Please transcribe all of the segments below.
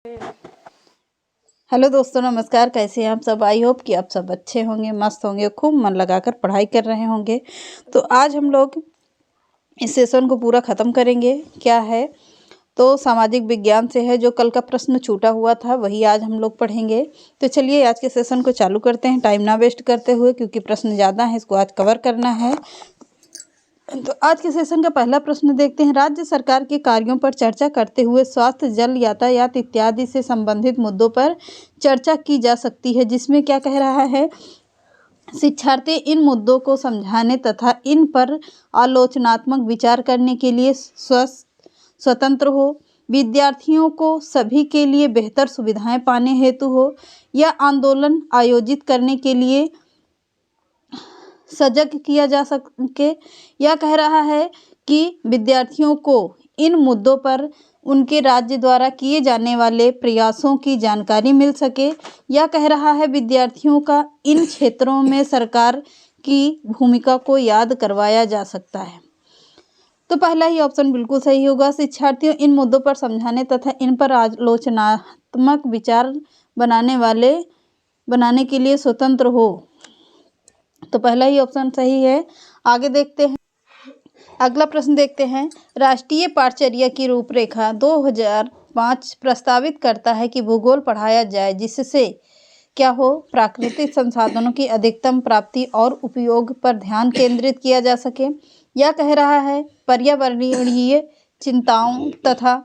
Hello दोस्तों, नमस्कार। कैसे हैं आप सब? आई होप कि आप सब अच्छे होंगे, मस्त होंगे, खूब मन लगाकर पढ़ाई कर रहे होंगे। तो आज हम लोग इस सेशन को पूरा ख़त्म करेंगे। क्या है तो सामाजिक विज्ञान से है, जो कल का प्रश्न छूटा हुआ था वही आज हम लोग पढ़ेंगे। तो चलिए आज के सेशन को चालू करते हैं, टाइम ना वेस्ट करते हुए, क्योंकि प्रश्न ज़्यादा है, इसको आज कवर करना है। तो आज के सेशन का पहला प्रश्न देखते हैं। राज्य सरकार के कार्यों पर चर्चा करते हुए स्वास्थ्य, जल, यातायात इत्यादि से संबंधित मुद्दों पर चर्चा की जा सकती है, जिसमें क्या कह रहा है, शिक्षार्थी इन मुद्दों को समझाने तथा इन पर आलोचनात्मक विचार करने के लिए स्वतंत्र हो, विद्यार्थियों को सभी के लिए बेहतर सुविधाएं पाने हेतु हो, या आंदोलन आयोजित करने के लिए सजग किया जा सके। यह कह रहा है कि विद्यार्थियों को इन मुद्दों पर उनके राज्य द्वारा किए जाने वाले प्रयासों की जानकारी मिल सके। यह कह रहा है विद्यार्थियों का इन क्षेत्रों में सरकार की भूमिका को याद करवाया जा सकता है। तो पहला ही ऑप्शन बिल्कुल सही होगा। शिक्षार्थियों इन मुद्दों पर समझाने तथा इन पर आलोचनात्मक विचार बनाने के लिए स्वतंत्र हो। तो पहला ही ऑप्शन सही है। आगे देखते हैं, अगला प्रश्न देखते हैं। राष्ट्रीय पाठ्यचर्या की रूपरेखा 2005 प्रस्तावित करता है कि भूगोल पढ़ाया जाए, जिससे क्या हो, प्राकृतिक संसाधनों की अधिकतम प्राप्ति और उपयोग पर ध्यान केंद्रित किया जा सके। यह कह रहा है पर्यावरणीय चिंताओं तथा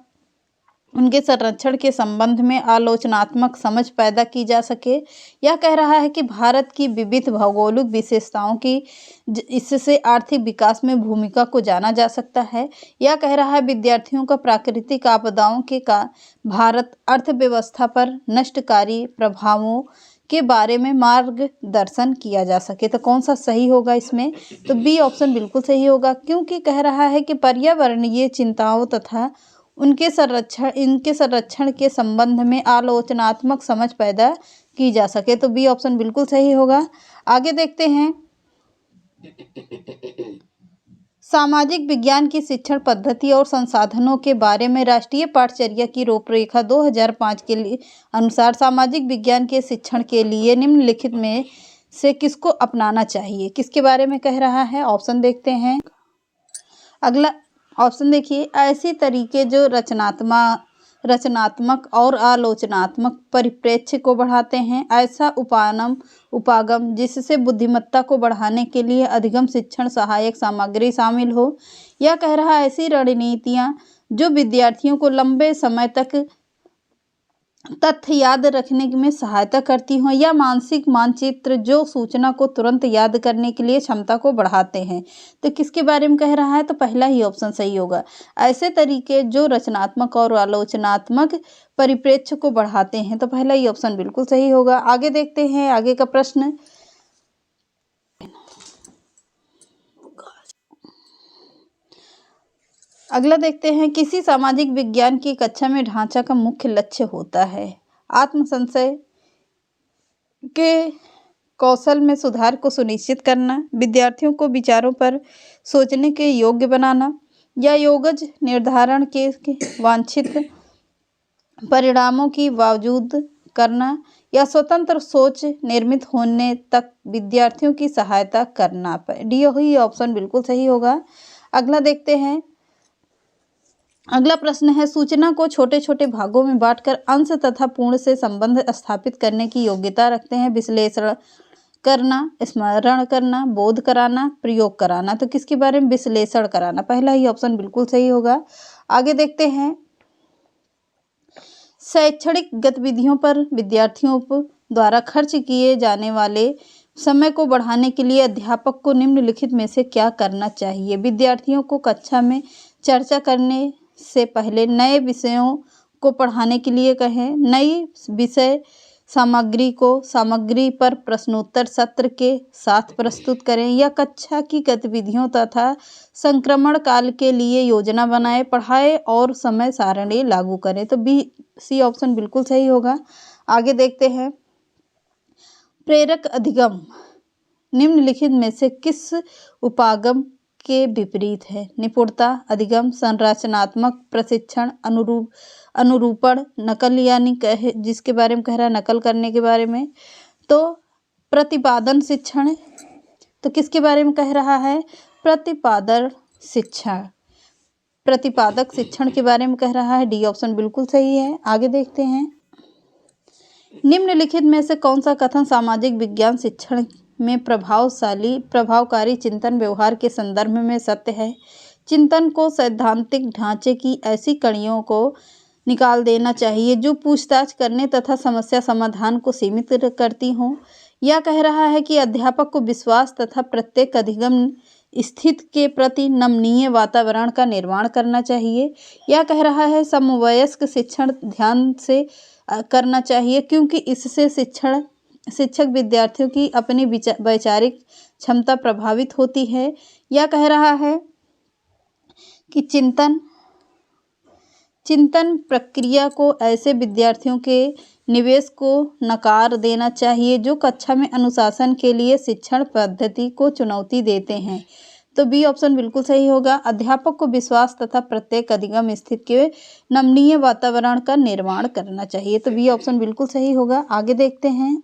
उनके संरक्षण के संबंध में आलोचनात्मक समझ पैदा की जा सके। यह कह रहा है कि भारत की विविध भौगोलिक विशेषताओं की इससे आर्थिक विकास में भूमिका को जाना जा सकता है। यह कह रहा है विद्यार्थियों का प्राकृतिक आपदाओं के का भारत अर्थव्यवस्था पर नष्टकारी प्रभावों के बारे में मार्गदर्शन किया जा सके। तो कौन सा सही होगा इसमें? तो बी ऑप्शन बिल्कुल सही होगा, क्योंकि कह रहा है कि पर्यावरणीय चिंताओं तथा इनके संरक्षण के संबंध में आलोचनात्मक समझ पैदा की जा सके। तो बी ऑप्शन बिल्कुल सही होगा। आगे देखते हैं, सामाजिक विज्ञान की शिक्षण पद्धति और संसाधनों के बारे में राष्ट्रीय पाठ्यचर्या की रूपरेखा 2005 के लिए अनुसार सामाजिक विज्ञान के शिक्षण के लिए निम्नलिखित में से किसको अपनाना चाहिए? किसके बारे में कह रहा है? ऑप्शन देखते हैं। अगला ऑप्शन देखिए, ऐसी तरीके जो रचनात्मक और आलोचनात्मक परिप्रेक्ष्य को बढ़ाते हैं। ऐसा उपागम जिससे बुद्धिमत्ता को बढ़ाने के लिए अधिगम शिक्षण सहायक सामग्री शामिल हो। यह कह रहा है ऐसी रणनीतियाँ जो विद्यार्थियों को लंबे समय तक तथ्य याद रखने में सहायता करती हों, या मानसिक मानचित्र जो सूचना को तुरंत याद करने के लिए क्षमता को बढ़ाते हैं। तो किसके बारे में कह रहा है? तो पहला ही ऑप्शन सही होगा। ऐसे तरीके जो रचनात्मक और आलोचनात्मक परिप्रेक्ष्य को बढ़ाते हैं। तो पहला ही ऑप्शन बिल्कुल सही होगा। आगे देखते हैं आगे का प्रश्न। अगला देखते हैं, किसी सामाजिक विज्ञान की कक्षा में ढांचा का मुख्य लक्ष्य होता है आत्मसंशय के कौशल में सुधार को सुनिश्चित करना, विद्यार्थियों को विचारों पर सोचने के योग्य बनाना, या योग्य निर्धारण के वांछित परिणामों की बावजूद करना, या स्वतंत्र सोच निर्मित होने तक विद्यार्थियों की सहायता करना। डी ही ऑप्शन बिल्कुल सही होगा। अगला देखते हैं, अगला प्रश्न है, सूचना को छोटे छोटे भागों में बांटकर अंश तथा पूर्ण से संबंध स्थापित करने की योग्यता रखते हैं। विश्लेषण करना, स्मरण करना, बोध कराना, प्रयोग कराना। तो किसके बारे में? विश्लेषण कराना। पहला ही ऑप्शन बिल्कुल सही होगा। आगे देखते हैं, शैक्षणिक गतिविधियों पर विद्यार्थियों द्वारा खर्च किए जाने वाले समय को बढ़ाने के लिए अध्यापक को निम्नलिखित में से क्या करना चाहिए? विद्यार्थियों को कक्षा में चर्चा करने से पहले नए विषयों को पढ़ाने के लिए कहें, नई विषय सामग्री पर प्रश्नोत्तर सत्र के साथ प्रस्तुत करें, या कक्षा की गतिविधियों तथा संक्रमण काल के लिए योजना बनाएं, पढ़ाएं और समय सारणी लागू करें। तो सी ऑप्शन बिल्कुल सही होगा। आगे देखते हैं, प्रेरक अधिगम निम्नलिखित में से किस उपागम के विपरीत है। निपुणता, अधिगम, संरचनात्मक प्रशिक्षण, अनुरूपण, नकल यानी जिसके बारे में कह रहा है नकल करने के बारे में। तो प्रतिपादन शिक्षण, तो किसके बारे में कह रहा है? प्रतिपादन शिक्षण, प्रतिपादक शिक्षण के बारे में कह रहा है। डी ऑप्शन बिल्कुल सही है। आगे देखते हैं, निम्नलिखित में से कौन सा कथन सामाजिक विज्ञान शिक्षण में प्रभावकारी चिंतन व्यवहार के संदर्भ में सत्य है? चिंतन को सैद्धांतिक ढांचे की ऐसी कड़ियों को निकाल देना चाहिए जो पूछताछ करने तथा समस्या समाधान को सीमित करती हों। यह कह रहा है कि अध्यापक को विश्वास तथा प्रत्येक अधिगम स्थिति के प्रति नमनीय वातावरण का निर्माण करना चाहिए। यह कह रहा है समवयस्क शिक्षण ध्यान से करना चाहिए क्योंकि इससे शिक्षक विद्यार्थियों की अपनी वैचारिक क्षमता प्रभावित होती है। यह कह रहा है कि चिंतन प्रक्रिया को ऐसे विद्यार्थियों के निवेश को नकार देना चाहिए जो कक्षा में अनुशासन के लिए शिक्षण पद्धति को चुनौती देते हैं। तो बी ऑप्शन बिल्कुल सही होगा। अध्यापक को विश्वास तथा प्रत्येक अधिगम स्थिति के नमनीय वातावरण का निर्माण करना चाहिए। तो बी ऑप्शन बिल्कुल सही होगा। आगे देखते हैं,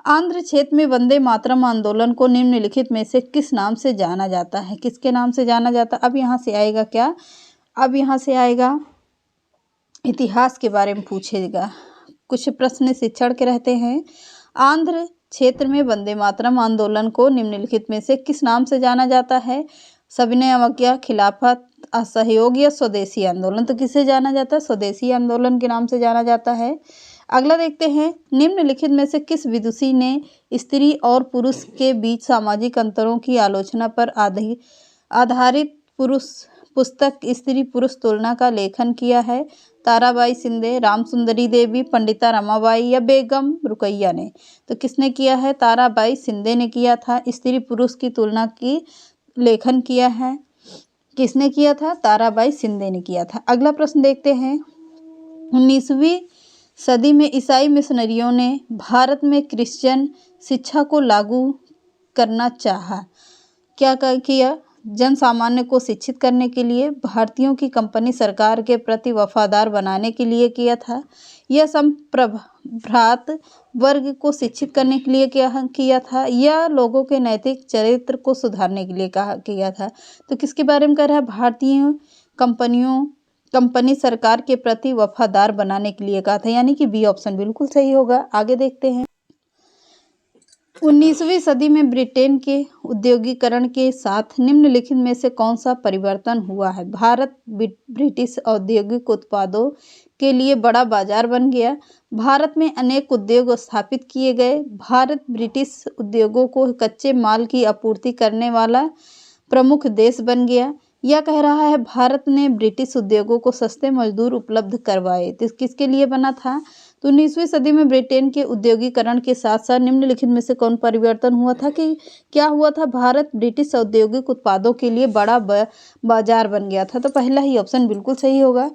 आंध्र क्षेत्र में वंदे मातरम आंदोलन को निम्नलिखित में से किस नाम से जाना जाता है? किसके नाम से जाना जाता है? अब यहाँ से आएगा क्या? अब यहाँ से आएगा इतिहास के बारे में पूछेगा। कुछ प्रश्न शिक्षण के रहते हैं। आंध्र क्षेत्र में वंदे मातरम आंदोलन को निम्नलिखित में से किस नाम से जाना जाता है? सविनय अवज्ञा, खिलाफत, असहयोग या स्वदेशी आंदोलन? तो किसे जाना जाता है? स्वदेशी आंदोलन के नाम से जाना जाता है। अगला देखते हैं, निम्नलिखित में से किस विदुषी ने स्त्री और पुरुष के बीच सामाजिक अंतरों की आलोचना पर आधारित पुस्तक स्त्री पुरुष तुलना का लेखन किया है? ताराबाई शिंदे, रामसुंदरी देवी, पंडिता रमाबाई या बेगम रुकैया ने? तो किसने किया है? ताराबाई शिंदे ने किया था। स्त्री पुरुष की तुलना की लेखन किया है। किसने किया था? ताराबाई शिंदे ने किया था। अगला प्रश्न देखते हैं, 19वीं सदी में ईसाई मिशनरियों ने भारत में क्रिश्चियन शिक्षा को लागू करना चाहा। क्या किया? जन सामान्य को शिक्षित करने के लिए, भारतीयों की कंपनी सरकार के प्रति वफादार बनाने के लिए किया था, यह संप्रभ्रात वर्ग को शिक्षित करने के लिए किया था, या लोगों के नैतिक चरित्र को सुधारने के लिए किया था? तो किसके बारे में कह रहा है? भारतीय कंपनी सरकार के प्रति वफादार बनाने के लिए कहा था, यानी कि बी ऑप्शन बिल्कुल सही होगा। आगे देखते हैं, 19वीं सदी में ब्रिटेन के औद्योगिकरण के साथ निम्नलिखित में से कौन सा परिवर्तन हुआ है? भारत ब्रिटिश औद्योगिक उत्पादों के लिए बड़ा बाजार बन गया। भारत में अनेक उद्योग स्थापित किए गए। भारत ब्रिटिश उद्योगों को कच्चे माल की आपूर्ति करने वाला प्रमुख देश बन गया। यह कह रहा है भारत ने ब्रिटिश उद्योगों को सस्ते मजदूर उपलब्ध करवाए। तो किसके लिए बना था? तो 19वीं सदी में ब्रिटेन के औद्योगिकरण के साथ साथ निम्नलिखित में से कौन परिवर्तन हुआ था? कि क्या हुआ था? भारत ब्रिटिश औद्योगिक उत्पादों के लिए बड़ा बाजार बन गया था। तो पहला ही ऑप्शन बिल्कुल सही होगा।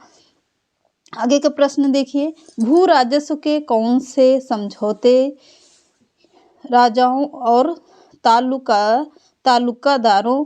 आगे का प्रश्न देखिए, भू राजस्व के कौन से समझौते राजाओं और तालुकादारों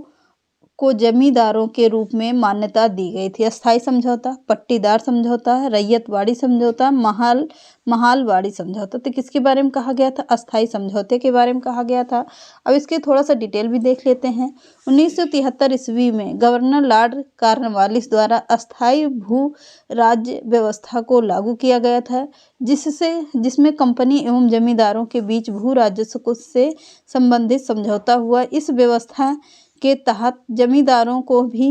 को जमींदारों के रूप में मान्यता दी गई थी? अस्थाई समझौता, पट्टीदार समझौता, रैयतवाड़ी समझौता, महालवाड़ी समझौता? तो किसके बारे में कहा गया था? अस्थाई समझौते के बारे में कहा गया था। अब इसके थोड़ा सा डिटेल भी देख लेते हैं। 1973 ईस्वी में गवर्नर लॉर्ड कॉर्नवालिस द्वारा अस्थाई भू राज्य व्यवस्था को लागू किया गया था, जिसमें कंपनी एवं जमींदारों के बीच भू राजस्व से संबंधित समझौता हुआ। इस व्यवस्था के तहत जमींदारों को भी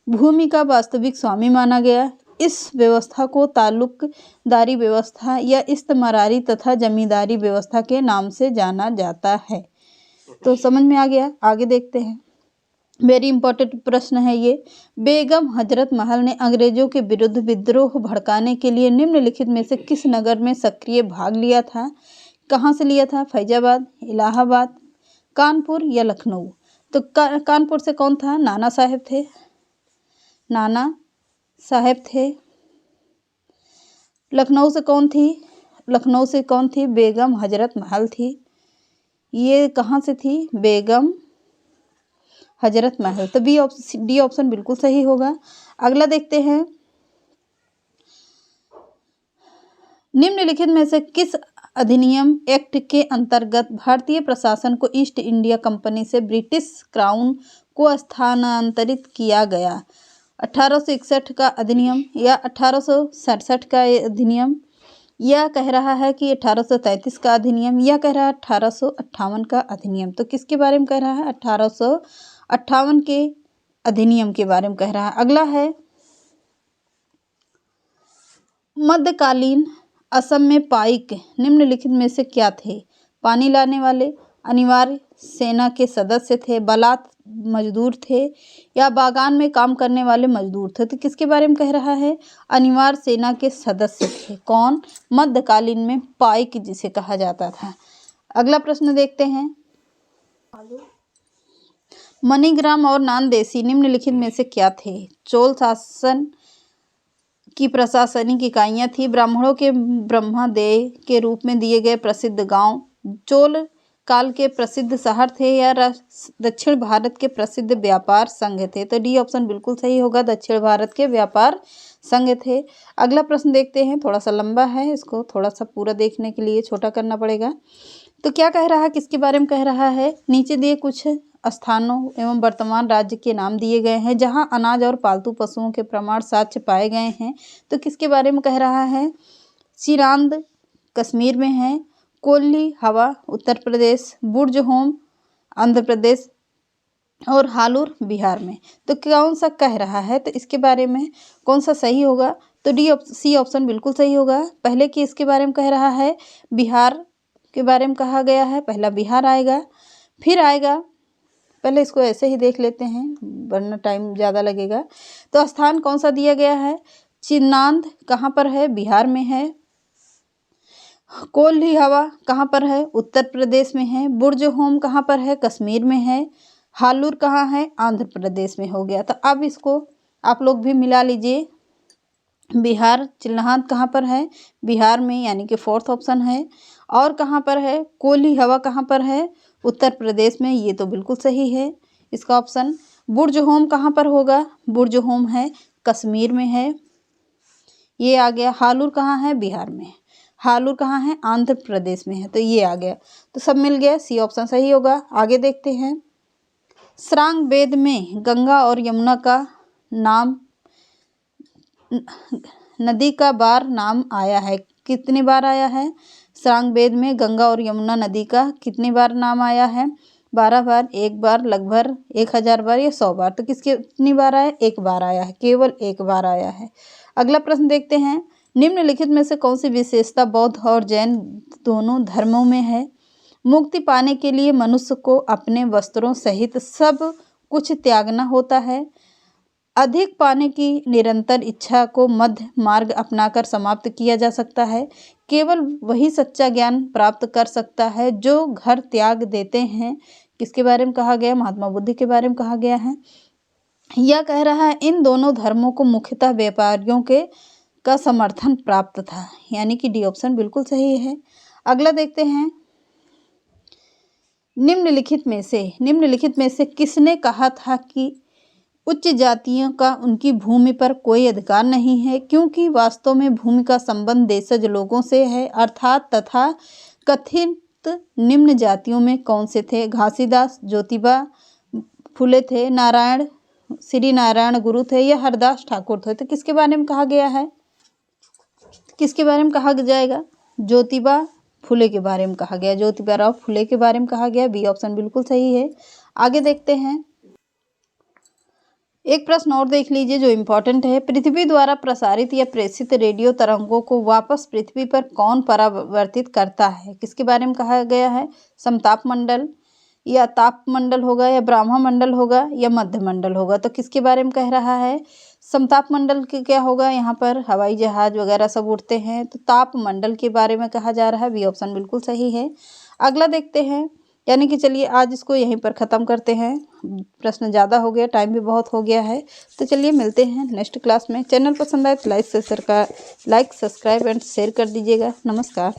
भूमि का वास्तविक स्वामी माना गया। इस व्यवस्था को तालुकदारी व्यवस्था या इस्तेमारी तथा जमींदारी व्यवस्था के नाम से जाना जाता है। तो समझ में आ गया। आगे देखते हैं, वेरी इंपॉर्टेंट प्रश्न है ये। बेगम हजरत महल ने अंग्रेजों के विरुद्ध विद्रोह भड़काने के लिए निम्नलिखित में से किस नगर में सक्रिय भाग लिया था? कहाँ से लिया था? फैजाबाद, इलाहाबाद, कानपुर या लखनऊ? तो कानपुर से कौन था? नाना साहेब थे। नाना साहेब थे। लखनऊ से कौन थी? लखनऊ से कौन थी? बेगम हजरत महल थी। ये कहाँ से थी? बेगम हजरत महल। तो डी ऑप्शन बिल्कुल सही होगा। अगला देखते हैं, निम्नलिखित में से किस अधिनियम एक्ट के अंतर्गत भारतीय प्रशासन को ईस्ट इंडिया कंपनी से ब्रिटिश क्राउन को स्थानांतरित किया गया? 1861 का अधिनियम या 1867 का अधिनियम, यह कह रहा है कि 1833 का अधिनियम, यह कह रहा है 1858 का अधिनियम। तो किसके बारे में कह रहा है? 1858 के अधिनियम के बारे में कह रहा है। अगला है, मध्यकालीन असम में पाइक निम्नलिखित में से क्या थे? पानी लाने वाले, अनिवार्य सेना के सदस्य थे, बलात् मजदूर थे या बागान में काम करने वाले मजदूर थे? तो किसके बारे में कह रहा है? अनिवार्य सेना के सदस्य थे। कौन? मध्यकालीन में पाइक जिसे कहा जाता था। अगला प्रश्न देखते हैं, मणिग्राम और नानदेशी निम्नलिखित में से क्या थे? चोल शासन की प्रशासनिक इकाइयाँ थी, ब्राह्मणों के ब्रह्मदेय के रूप में दिए गए प्रसिद्ध गांव, चोल काल के प्रसिद्ध शहर थे या दक्षिण भारत के प्रसिद्ध व्यापार संघ थे? तो डी ऑप्शन बिल्कुल सही होगा, दक्षिण भारत के व्यापार संघ थे। अगला प्रश्न देखते हैं, थोड़ा सा लंबा है, इसको थोड़ा सा पूरा देखने के लिए छोटा करना पड़ेगा। तो क्या कह रहा है, किसके बारे में कह रहा है? नीचे दिए कुछ स्थानों एवं वर्तमान राज्य के नाम दिए गए हैं जहां अनाज और पालतू पशुओं के प्रमाण साक्ष्य पाए गए हैं। तो किसके बारे में कह रहा है? चिरांद कश्मीर में है, कोल्ली हवा उत्तर प्रदेश, बुर्ज होम आंध्र प्रदेश और हालूर बिहार में। तो कौन सा कह रहा है? तो इसके बारे में कौन सा सही होगा? तो सी ऑप्शन बिल्कुल सही होगा। पहले कि इसके बारे में कह रहा है, बिहार के बारे में कहा गया है, पहला बिहार आएगा, फिर आएगा, पहले इसको ऐसे ही देख लेते हैं वरना टाइम ज़्यादा लगेगा। तो स्थान कौन सा दिया गया है? चिन्नांद कहाँ पर है? बिहार में है। कोल्ही हवा कहाँ पर है? उत्तर प्रदेश में है। बुर्ज होम कहाँ पर है? कश्मीर में है। हालूर कहाँ है? आंध्र प्रदेश में हो गया। तो अब इसको आप लोग भी मिला लीजिए। बिहार चिन्नांद कहाँ पर है? बिहार में, यानी कि फोर्थ ऑप्शन है। और कहाँ पर है? कोल्ही हवा कहाँ पर है? उत्तर प्रदेश में, ये तो बिल्कुल सही है इसका ऑप्शन। बुर्ज होम कहाँ पर होगा? बुर्ज होम है कश्मीर में है, ये आ गया। हालूर कहाँ है? बिहार में। हालूर कहाँ है? आंध्र प्रदेश में है, तो ये आ गया। तो सब मिल गया, सी ऑप्शन सही होगा। आगे देखते हैं, श्रांग वेद में गंगा और यमुना का नाम, नदी का बार नाम आया है, कितनी बार आया है? श्रांग वेद में गंगा और यमुना नदी का कितनी बार नाम आया है? 12 बार, 1 बार, लगभग 1000 बार या 100 बार? तो कितनी बार आया? 1 बार आया है, केवल 1 बार आया है। अगला प्रश्न देखते हैं, निम्नलिखित में से कौन सी विशेषता बौद्ध और जैन दोनों धर्मों में है? मुक्ति पाने के लिए मनुष्य को अपने वस्त्रों सहित सब कुछ त्यागना होता है। अधिक पाने की निरंतर इच्छा को मध्य मार्ग अपनाकर समाप्त किया जा सकता है। केवल वही सच्चा ज्ञान प्राप्त कर सकता है जो घर त्याग देते हैं। किसके बारे में कहा गया? महात्मा बुद्ध के बारे में कहा गया है। यह कह रहा है, इन दोनों धर्मों को मुख्यतः व्यापारियों के का समर्थन प्राप्त था, यानी कि डी ऑप्शन बिल्कुल सही है। अगला देखते हैं, निम्नलिखित में से किसने कहा था कि उच्च जातियों का उनकी भूमि पर कोई अधिकार नहीं है, क्योंकि वास्तव में भूमि का संबंध देशज लोगों से है, अर्थात तथा कथित निम्न जातियों में कौन से थे? घासीदास, ज्योतिबा फुले थे, नारायण श्री नारायण गुरु थे या हरदास ठाकुर थे? तो किसके बारे में कहा गया है? किसके बारे में कहा जाएगा? ज्योतिबा फुले के बारे में कहा गया, ज्योतिबा राव फुले के बारे में कहा गया। बी ऑप्शन बिल्कुल सही है। आगे देखते हैं, एक प्रश्न और देख लीजिए जो इम्पोर्टेंट है। पृथ्वी द्वारा प्रसारित या प्रेषित रेडियो तरंगों को वापस पृथ्वी पर कौन परावर्तित करता है? किसके बारे में कहा गया है? समताप मंडल या ताप मंडल होगा या ब्रह्मा मंडल होगा या मध्य मंडल होगा? तो किसके बारे में कह रहा है? समताप मंडल के क्या होगा? यहाँ पर हवाई जहाज वगैरह सब उड़ते हैं, तो ताप मंडल के बारे में कहा जा रहा है। बी ऑप्शन बिल्कुल सही है। अगला देखते हैं, यानी कि चलिए आज इसको यहीं पर ख़त्म करते हैं, प्रश्न ज़्यादा हो गया, टाइम भी बहुत हो गया है। तो चलिए मिलते हैं नेक्स्ट क्लास में। चैनल पसंद आए तो लाइक सब्सक्राइब एंड शेयर कर दीजिएगा। नमस्कार।